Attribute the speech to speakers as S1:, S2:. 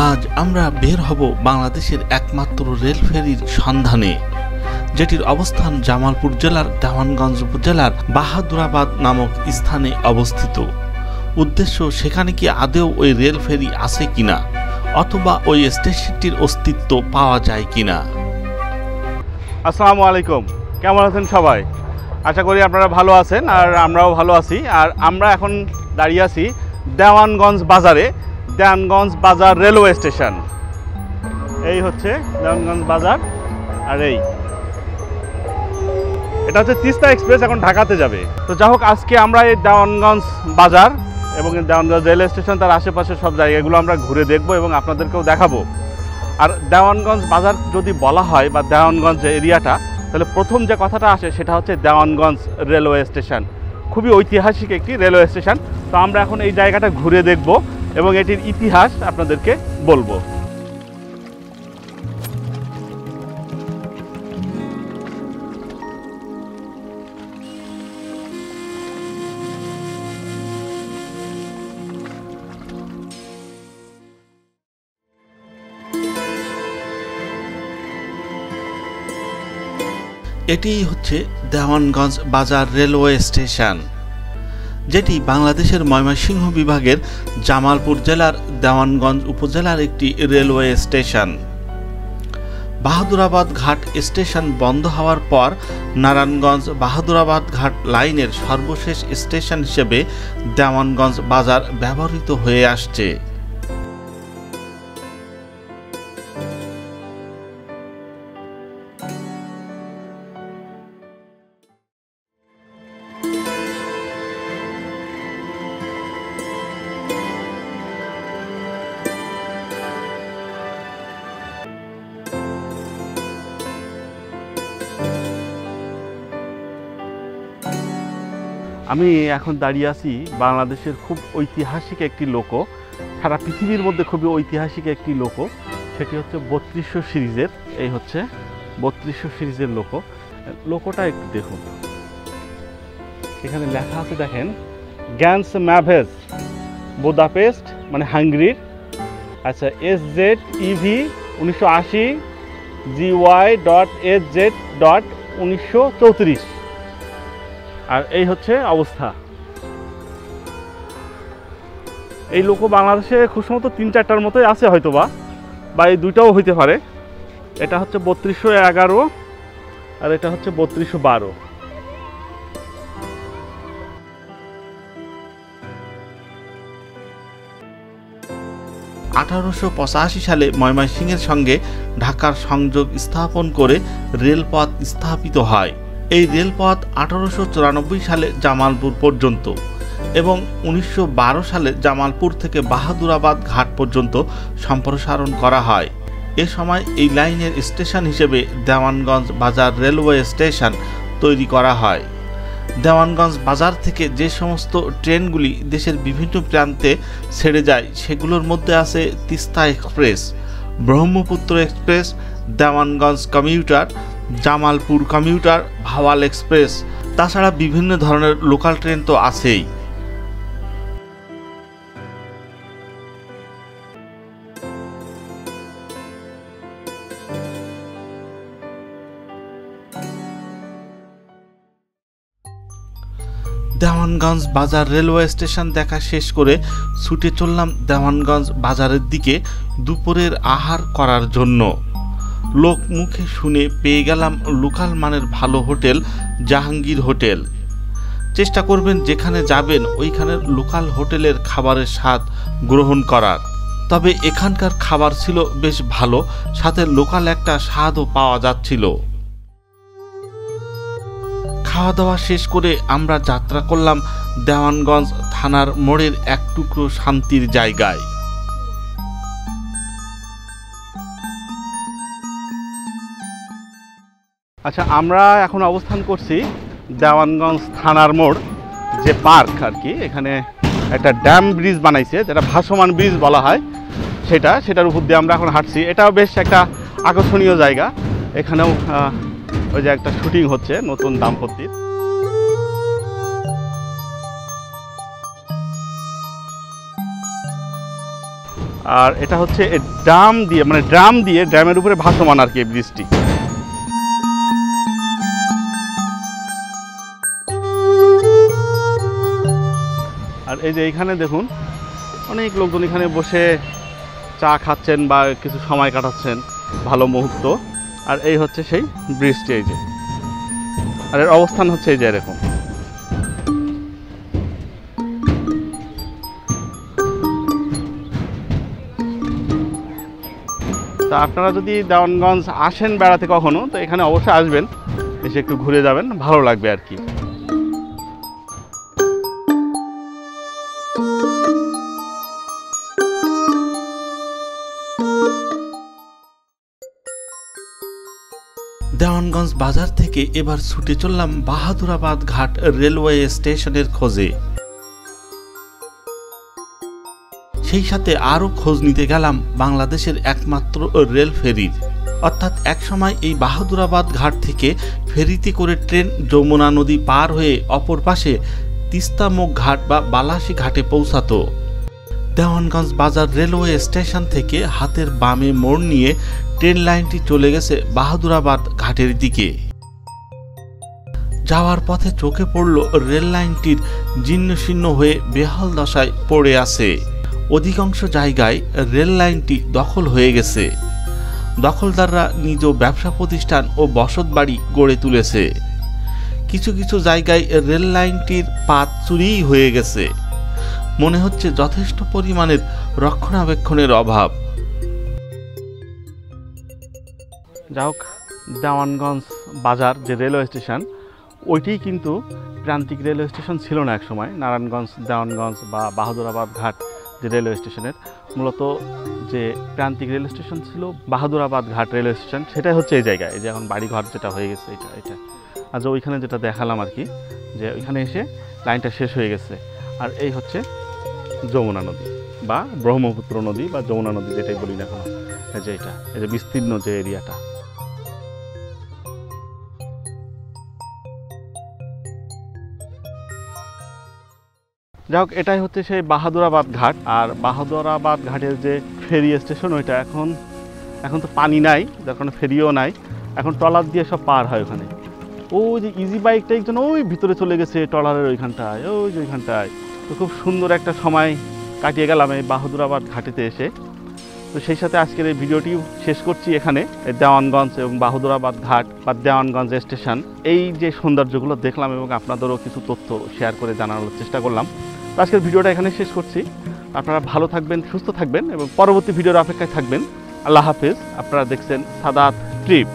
S1: আজ আমরা বের হব বাংলাদেশের একমাত্র রেল ফেরির সন্ধানে, যেটির অবস্থান জামালপুর জেলার দেওয়ানগঞ্জ উপজেলার বাহাদুরাবাদ নামক স্থানে অবস্থিত। উদ্দেশ্য সেখানে কি আদৌ ওই রেল ফেরি আছে কিনা, অথবা ওই স্টেশনটির অস্তিত্ব পাওয়া যায় কিনা।
S2: আসসালামু আলাইকুম, কেমন আছেন সবাই? আশা করি আপনারা ভালো আছেন আর আমরাও ভালো আছি। আর আমরা এখন দাঁড়িয়ে আছি দেওয়ানগঞ্জ বাজারে, দেওয়ানগঞ্জ বাজার রেলওয়ে স্টেশন। এই হচ্ছে দেওয়ানগঞ্জ বাজার, আর এটা হচ্ছে তিস্তা এক্সপ্রেস, এখন ঢাকাতে যাবে। তো যাই হোক, আজকে আমরা এই দেওয়ানগঞ্জ বাজার এবং দেওয়ানগঞ্জ রেলওয়ে স্টেশন তার আশেপাশে সব জায়গাগুলো আমরা ঘুরে দেখব এবং আপনাদেরকেও দেখাবো। আর দেওয়ানগঞ্জ বাজার যদি বলা হয় বা দেওয়ানগঞ্জ এরিয়াটা, তাহলে প্রথম যে কথাটা আসে সেটা হচ্ছে দেওয়ানগঞ্জ রেলওয়ে স্টেশন। খুবই ঐতিহাসিক একটি রেলওয়ে স্টেশন। তো আমরা এখন এই জায়গাটা ঘুরে দেখব এবং এটির ইতিহাস আপনাদেরকে বলবো।
S1: এটি হচ্ছে দেওয়ানগঞ্জ বাজার রেলওয়ে স্টেশন, যেটি বাংলাদেশের ময়মনসিংহ বিভাগের জামালপুর জেলার দেওয়ানগঞ্জ উপজেলার একটি রেলওয়ে স্টেশন। বাহাদুরাবাদ ঘাট স্টেশন বন্ধ হওয়ার পর নারায়ণগঞ্জ বাহাদুরাবাদ ঘাট লাইনের সর্বশেষ স্টেশন হিসেবে দেওয়ানগঞ্জ বাজার ব্যবহৃত হয়ে আসছে।
S2: আমি এখন দাঁড়িয়ে আছি বাংলাদেশের খুব ঐতিহাসিক একটি লোকো, সারা পৃথিবীর মধ্যে খুবই ঐতিহাসিক একটি লোকো, সেটি হচ্ছে 3200 সিরিজের। এই হচ্ছে 3200 সিরিজের লোকোটা একটু দেখুন। এখানে লেখা আছে, দেখেন, গ্যান্স ম্যাভেজ বুদাপেস্ট, মানে হাঙ্গেরির। আচ্ছা, SZEV 1980 GY.SZ.1934। আর এই হচ্ছে অবস্থা। এই লোকো বাংলাদেশে খুব সম্ভবত 3-4টার মতোই আছে হয়তোবা, বা এই দুইটাও হইতে পারে। এটা হচ্ছে 3211 আর এটা হচ্ছে 3212।
S1: (1885) সালে ময়মনসিংহের সঙ্গে ঢাকার সংযোগ স্থাপন করে রেলপথ স্থাপিত হয়। এই রেলপথ 1894 সালে জামালপুর পর্যন্ত এবং 1912 সালে জামালপুর থেকে বাহাদুরাবাদ ঘাট পর্যন্ত সম্প্রসারণ করা হয়। এ সময় এই লাইনের স্টেশন হিসেবে দেওয়ানগঞ্জ বাজার রেলওয়ে স্টেশন তৈরি করা হয়। দেওয়ানগঞ্জ বাজার থেকে যে সমস্ত ট্রেনগুলি দেশের বিভিন্ন প্রান্তে ছেড়ে যায় সেগুলোর মধ্যে আছে Teesta express, Brahmaputra express, Dewanganj commuter, Jamalpur commuter, Bhawal express. তাছাড়া বিভিন্ন ধরনের লোকাল ট্রেন তো আছেই। দেওয়ানগঞ্জ বাজার রেলওয়ে স্টেশন দেখা শেষ করে ছুটে চললাম দেওয়ানগঞ্জ বাজারের দিকে দুপুরের আহার করার জন্য। লোক মুখে শুনে পেয়ে গেলাম লোকাল মানের ভালো হোটেল, জাহাঙ্গীর হোটেল। চেষ্টা করবেন যেখানে যাবেন ওইখানের লোকাল হোটেলের খাবারের স্বাদ গ্রহণ করার। তবে এখানকার খাবার ছিল বেশ ভালো, সাথে লোকাল একটা স্বাদও পাওয়া যাচ্ছিল। খাওয়া দাওয়া শেষ করে আমরা যাত্রা করলাম দেওয়ানগঞ্জ থানার মোড়ের এক টুকরো শান্তির জায়গায়।
S2: আচ্ছা, আমরা এখন অবস্থান করছি দেওয়ানগঞ্জ থানার মোড়, যে পার্ক আর কি। এখানে একটা ড্যাম ব্রিজ বানাইছে, যেটা ভাসমান ব্রিজ বলা হয়, সেটার উপর দিয়ে আমরা এখন হাঁটছি। এটাও বেশ একটা আকর্ষণীয় জায়গা। এখানেও ওই যে একটা শুটিং হচ্ছে নতুন দাম্পত্যের। আর এটা হচ্ছে ড্রাম দিয়ে ড্রামের উপরে ভাসমান আর কি এই ব্রিজটি। আর এই যে এইখানে দেখুন অনেক লোকজন এখানে বসে চা খাচ্ছেন বা কিছু সময় কাটাচ্ছেন, ভালো মুহূর্ত। আর এই হচ্ছে সেই ব্রিজটি, এই যে, আর এর অবস্থান হচ্ছে এই যে এরকম। তা আপনারা যদি দেওয়ানগঞ্জ আসেন বেড়াতে কখনো, তো এখানে অবশ্যই আসবেন, এসে একটু ঘুরে যাবেন, ভালো লাগবে আর কি।
S1: দেওয়ানগঞ্জ বাজার থেকে এবার ছুটে চললাম বাহাদুরাবাদ ঘাট রেলওয়ে স্টেশনের খোঁজে। সেই সাথে আরও খোঁজ নিতে গেলাম বাংলাদেশের একমাত্র রেল ফেরির। অর্থাৎ একসময় এই বাহাদুরাবাদ ঘাট থেকে ফেরিতে করে ট্রেন যমুনা নদী পার হয়ে অপর পাশে তিস্তামুখ ঘাট বা বালাসী ঘাটে পৌঁছাতো। দেওয়ানগঞ্জ বাজার রেলওয়ে স্টেশন থেকে হাতের বামে মোড় নিয়ে ট্রেন লাইনটি চলে গেছে বাহাদুরাবাদ ঘাটের দিকে। যাওয়ার পথে চোখে পড়ল রেল লাইনটির জীর্ণশীর্ণ হয়ে বেহাল দশায় পড়ে আছে। অধিকাংশ জায়গায় রেল লাইনটি দখল হয়ে গেছে। দখলদাররা নিজ ব্যবসা প্রতিষ্ঠান ও বসতবাড়ি গড়ে তুলেছে। কিছু কিছু জায়গায় রেল লাইনটির পাত চুরিই হয়ে গেছে। মনে হচ্ছে যথেষ্ট পরিমাণের রক্ষণাবেক্ষণের অভাব।
S2: যাই হোক, দেওয়ানগঞ্জ বাজার যে রেলওয়ে স্টেশন, ওইটি কিন্তু প্রান্তিক রেলওয়ে স্টেশন ছিল না এক সময়। নারায়ণগঞ্জ, দেওয়ানগঞ্জ বা বাহাদুরাবাদ ঘাট যে রেলওয়ে স্টেশনের মূলত যে প্রান্তিক রেল স্টেশন ছিল বাহাদুরাবাদ ঘাট রেলওয়ে স্টেশন, সেটাই হচ্ছে এই জায়গায়। এই যে এখন বাড়িঘর যেটা হয়ে গেছে, এটা আর যে ওইখানে যেটা দেখালাম আর কি, যে ওইখানে এসে লাইনটা শেষ হয়ে গেছে। আর এই হচ্ছে যমুনা নদী বা ব্রহ্মপুত্র নদী বা যমুনা নদী, যেটাই বলি না এখনো, এই যে এটা, এই যে বিস্তীর্ণ যে এরিয়াটা। যাই হোক, এটাই হচ্ছে সেই বাহাদুরাবাদ ঘাট। আর বাহাদুরাবাদ ঘাটের যে ফেরি স্টেশন, ওইটা এখন তো পানি নাই, যার কারণে ফেরিও নাই। এখন ট্রলার দিয়ে সব পার হয় ওখানে। ওই যে ইজি বাইকটা একজন ওই ভিতরে চলে গেছে ট্রলারের ওইখানটায়, ওই যে ওইখানটায়। তো খুব সুন্দর একটা সময় কাটিয়ে গেলাম এই বাহাদুরাবাদ ঘাটেতে এসে। তো সেই সাথে আজকের এই ভিডিওটি শেষ করছি এখানে। দেওয়ানগঞ্জ এবং বাহাদুরাবাদ ঘাট বা দেওয়ানগঞ্জ স্টেশন, এই যে সৌন্দর্যগুলো দেখলাম এবং আপনাদেরও কিছু তথ্য শেয়ার করে জানানোর চেষ্টা করলাম। আজকের ভিডিওটা এখানে শেষ করছি। আপনারা ভালো থাকবেন, সুস্থ থাকবেন এবং পরবর্তী ভিডিওর অপেক্ষায় থাকবেন। আল্লাহ হাফেজ। আপনারা দেখছেন সাদাত ট্রিপ।